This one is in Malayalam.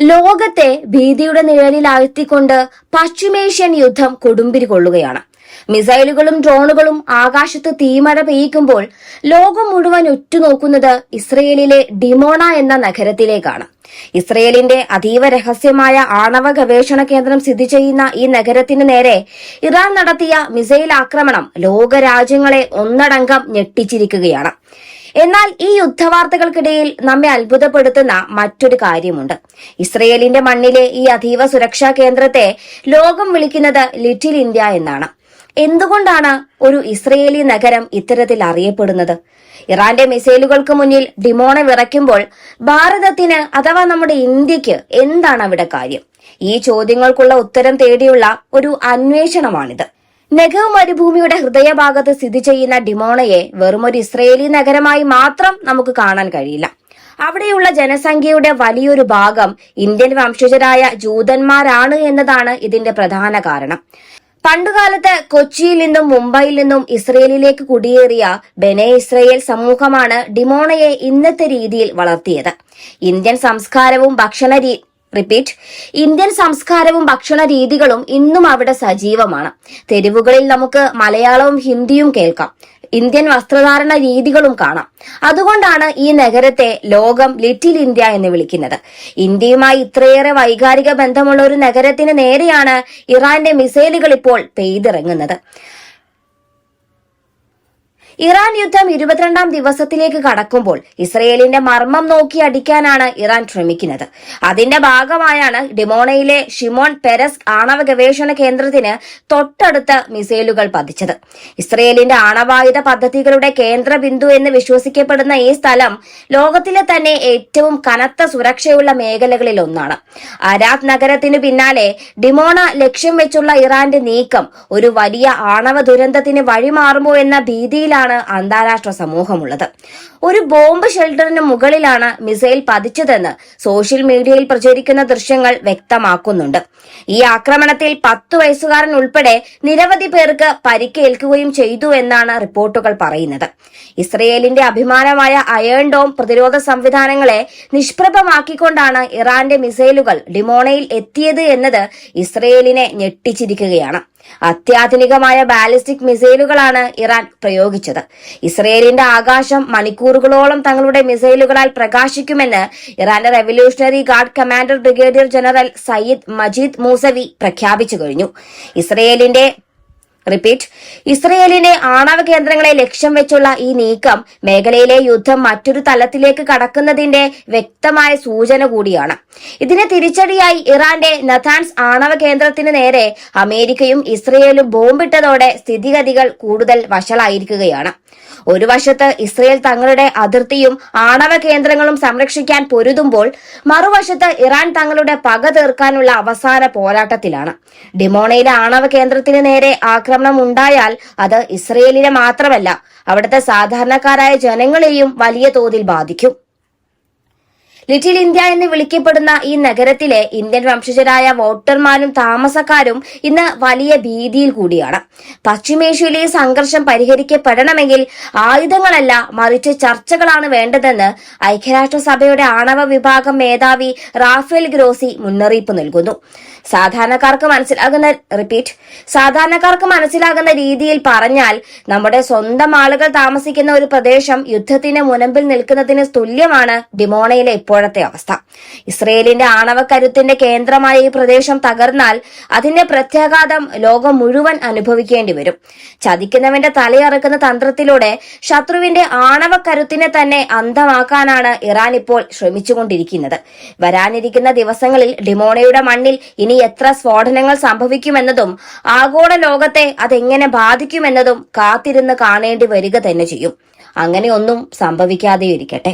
ലോകത്തെ ഭീതിയുടെ നിഴലിലാഴ്ത്തിക്കൊണ്ട് പശ്ചിമേഷ്യൻ യുദ്ധം കൊടുമ്പിരി കൊള്ളുകയാണ്. മിസൈലുകളും ഡ്രോണുകളും ആകാശത്ത് തീമഴ പെയ്യിക്കുമ്പോൾ ലോകം മുഴുവൻ ഉറ്റുനോക്കുന്നത് ഇസ്രയേലിലെ ഡിമോണ എന്ന നഗരത്തിലേക്കാണ്. ഇസ്രയേലിന്റെ അതീവ രഹസ്യമായ ആണവ ഗവേഷണ കേന്ദ്രം സ്ഥിതി ചെയ്യുന്ന ഈ നഗരത്തിന് നേരെ ഇറാൻ നടത്തിയ മിസൈൽ ആക്രമണം ലോകരാജ്യങ്ങളെ ഒന്നടങ്കം ഞെട്ടിച്ചിരിക്കുകയാണ്. എന്നാൽ ഈ യുദ്ധവാർത്തകൾക്കിടയിൽ നമ്മെ അത്ഭുതപ്പെടുത്തുന്ന മറ്റൊരു കാര്യമുണ്ട്. ഇസ്രയേലിന്റെ മണ്ണിലെ ഈ അതീവ സുരക്ഷാ കേന്ദ്രത്തെ ലോകം വിളിക്കുന്നത് ലിറ്റിൽ ഇന്ത്യ എന്നാണ്. എന്തുകൊണ്ടാണ് ഒരു ഇസ്രയേലി നഗരം ഇത്തരത്തിൽ അറിയപ്പെടുന്നത്? ഇറാന്റെ മിസൈലുകൾക്ക് മുന്നിൽ ഡിമോണ വിറയ്ക്കുമ്പോൾ ഭാരതത്തിന് അഥവാ നമ്മുടെ ഇന്ത്യക്ക് എന്താണ് അവിടെ കാര്യം? ഈ ചോദ്യങ്ങൾക്കുള്ള ഉത്തരം തേടിയുള്ള ഒരു അന്വേഷണമാണിത്. നെഗവ് മരുഭൂമിയുടെ ഹൃദയഭാഗത്ത് സ്ഥിതി ചെയ്യുന്ന ഡിമോണയെ വെറുമൊരു ഇസ്രയേലി നഗരമായി മാത്രം നമുക്ക് കാണാൻ കഴിയില്ല. അവിടെയുള്ള ജനസംഖ്യയുടെ വലിയൊരു ഭാഗം ഇന്ത്യൻ വംശജരായ ജൂതന്മാരാണ് എന്നതാണ് ഇതിന്റെ പ്രധാന കാരണം. പണ്ടുകാലത്ത് കൊച്ചിയിൽ നിന്നും മുംബൈയിൽ നിന്നും ഇസ്രയേലിലേക്ക് കുടിയേറിയ ബെനെ ഇസ്രയേൽ സമൂഹമാണ് ഡിമോണയെ ഇന്നത്തെ രീതിയിൽ വളർത്തിയത്. ഇന്ത്യൻ സംസ്കാരവും ഭക്ഷണ രീതികളും ഇന്നും അവിടെ സജീവമാണ്. തെരുവുകളിൽ നമുക്ക് മലയാളവും ഹിന്ദിയും കേൾക്കാം. ഇന്ത്യൻ വസ്ത്രധാരണ രീതികളും കാണാം. അതുകൊണ്ടാണ് ഈ നഗരത്തെ ലോകം ലിറ്റിൽ ഇന്ത്യ എന്ന് വിളിക്കുന്നത്. ഇന്ത്യയുമായി ഇത്രയേറെ വൈകാരിക ബന്ധമുള്ള ഒരു നഗരത്തിന് നേരെയാണ് ഇറാന്റെ മിസൈലുകൾ ഇപ്പോൾ പെയ്തിറങ്ങുന്നത്. ഇറാൻ യുദ്ധം 22ാം ദിവസത്തിലേക്ക് കടക്കുമ്പോൾ ഇസ്രയേലിന്റെ മർമ്മം നോക്കി അടിക്കാനാണ് ഇറാൻ ശ്രമിക്കുന്നത്. അതിന്റെ ഭാഗമായാണ് ഡിമോണയിലെ ഷിമോൺ പെരസ് ആണവ ഗവേഷണ കേന്ദ്രത്തിന് തൊട്ടടുത്ത് മിസൈലുകൾ പതിച്ചത്. ഇസ്രയേലിന്റെ ആണവായുധ പദ്ധതികളുടെ കേന്ദ്ര ബിന്ദു എന്ന് വിശ്വസിക്കപ്പെടുന്ന ഈ സ്ഥലം ലോകത്തിലെ തന്നെ ഏറ്റവും കനത്ത സുരക്ഷയുള്ള മേഖലകളിൽ ഒന്നാണ്. അരാത് നഗരത്തിനു പിന്നാലെ ഡിമോണ ലക്ഷ്യം വെച്ചുള്ള ഇറാന്റെ നീക്കം ഒരു വലിയ ആണവ ദുരന്തത്തിന് വഴിമാറുമോ എന്ന ഭീതിയിലാണ് അന്താരാഷ്ട്ര സമൂഹമുള്ളത്. ഒരു ബോംബ് ഷെൽട്ടറിന് മുകളിലാണ് മിസൈൽ പതിച്ചതെന്ന് സോഷ്യൽ മീഡിയയിൽ പ്രചരിക്കുന്ന ദൃശ്യങ്ങൾ വ്യക്തമാക്കുന്നുണ്ട്. ഈ ആക്രമണത്തിൽ 10 വയസ്സുകാരൻ ഉൾപ്പെടെ നിരവധി പേർക്ക് പരിക്കേൽക്കുകയും ചെയ്തു എന്നാണ് റിപ്പോർട്ടുകൾ പറയുന്നത്. ഇസ്രയേലിന്റെ അഭിമാനമായ അയൺ ഡോം പ്രതിരോധ സംവിധാനങ്ങളെ നിഷ്പ്രഭമാക്കിക്കൊണ്ടാണ് ഇറാന്റെ മിസൈലുകൾ ഡിമോണയിൽ എത്തിയത് എന്നത് ഇസ്രയേലിനെ ഞെട്ടിച്ചിരിക്കുകയാണ്. അത്യാധുനികമായ ബാലിസ്റ്റിക് മിസൈലുകളാണ് ഇറാൻ പ്രയോഗിച്ചത്. ഇസ്രയേലിന്റെ ആകാശം മണിക്കൂറുകളോളം തങ്ങളുടെ മിസൈലുകളാൽ പ്രകാശിക്കുമെന്ന് ഇറാന്റെ Revolutionary Guard commander brigadier general Seyed Majid Mousavi പ്രഖ്യാപിച്ചു കഴിഞ്ഞു. ഇസ്രയേലിന്റെ ആണവ കേന്ദ്രങ്ങളെ ലക്ഷ്യം വെച്ചുള്ള ഈ നീക്കം മേഖലയിലെ യുദ്ധം മറ്റൊരു തലത്തിലേക്ക് കടക്കുന്നതിന്റെ വ്യക്തമായ സൂചന കൂടിയാണ്. ഇതിന് തിരിച്ചടിയായി ഇറാന്റെ നഥാൻസ് ആണവ കേന്ദ്രത്തിന് നേരെ അമേരിക്കയും ഇസ്രയേലും ബോംബിട്ടതോടെ സ്ഥിതിഗതികൾ കൂടുതൽ വഷളായിരിക്കുകയാണ്. ഒരു വശത്ത് ഇസ്രയേൽ തങ്ങളുടെ അതിർത്തിയും ആണവ കേന്ദ്രങ്ങളും സംരക്ഷിക്കാൻ പൊരുതുമ്പോൾ മറുവശത്ത് ഇറാൻ തങ്ങളുടെ പക തീർക്കാനുള്ള അവസാന പോരാട്ടത്തിലാണ്. ഡിമോണയിലെ ആണവ കേന്ദ്രത്തിന് നേരെ ആക്രമണം ഉണ്ടായാൽ അത് ഇസ്രയേലിനെ മാത്രമല്ല അവിടുത്തെ സാധാരണക്കാരായ ജനങ്ങളെയും വലിയ തോതിൽ ബാധിക്കും. ലിറ്റിൽ ഇന്ത്യ എന്ന് വിളിക്കപ്പെടുന്ന ഈ നഗരത്തിലെ ഇന്ത്യൻ വംശജരായ വോട്ടർമാരും താമസക്കാരും ഇന്ന് വലിയ ഭീതിയിൽ കൂടിയാണ്. പശ്ചിമേഷ്യയിലെ സംഘർഷം പരിഹരിക്കപ്പെടണമെങ്കിൽ ആയുധങ്ങളല്ല മറിച്ച് ചർച്ചകളാണ് വേണ്ടതെന്ന് ഐക്യരാഷ്ട്രസഭയുടെ ആണവ വിഭാഗം മേധാവി റാഫേൽ ഗ്രോസി മുന്നറിയിപ്പ് നൽകുന്നു. സാധാരണക്കാർക്ക് മനസ്സിലാകുന്ന രീതിയിൽ പറഞ്ഞാൽ നമ്മുടെ സ്വന്തം ആളുകൾ താമസിക്കുന്ന ഒരു പ്രദേശം യുദ്ധത്തിന് മുനമ്പിൽ നിൽക്കുന്നതിന് തുല്യമാണ് ഡിമോണയിലെ ഇപ്പോഴത്തെ അവസ്ഥ. ഇസ്രയേലിന്റെ ആണവ കരുത്തിന്റെ കേന്ദ്രമായ ഈ പ്രദേശം തകർന്നാൽ അതിന്റെ പ്രത്യാഘാതം ലോകം മുഴുവൻ അനുഭവിക്കേണ്ടി വരും. ചതിക്കുന്നവന്റെ തലയറക്കുന്ന തന്ത്രത്തിലൂടെ ശത്രുവിന്റെ ആണവ കരുത്തിനെ തന്നെ അന്ധമാക്കാനാണ് ഇറാൻ ഇപ്പോൾ ശ്രമിച്ചുകൊണ്ടിരിക്കുന്നത്. വരാനിരിക്കുന്ന ദിവസങ്ങളിൽ ഡിമോണയുടെ മണ്ണിൽ ഇനി എത്ര സ്ഫോടനങ്ങൾ സംഭവിക്കുമെന്നതും ആഗോള ലോകത്തെ അതെങ്ങനെ ബാധിക്കുമെന്നതും കാത്തിരുന്ന് കാണേണ്ടി വരിക തന്നെ ചെയ്യും. അങ്ങനെയൊന്നും സംഭവിക്കാതെയിരിക്കട്ടെ.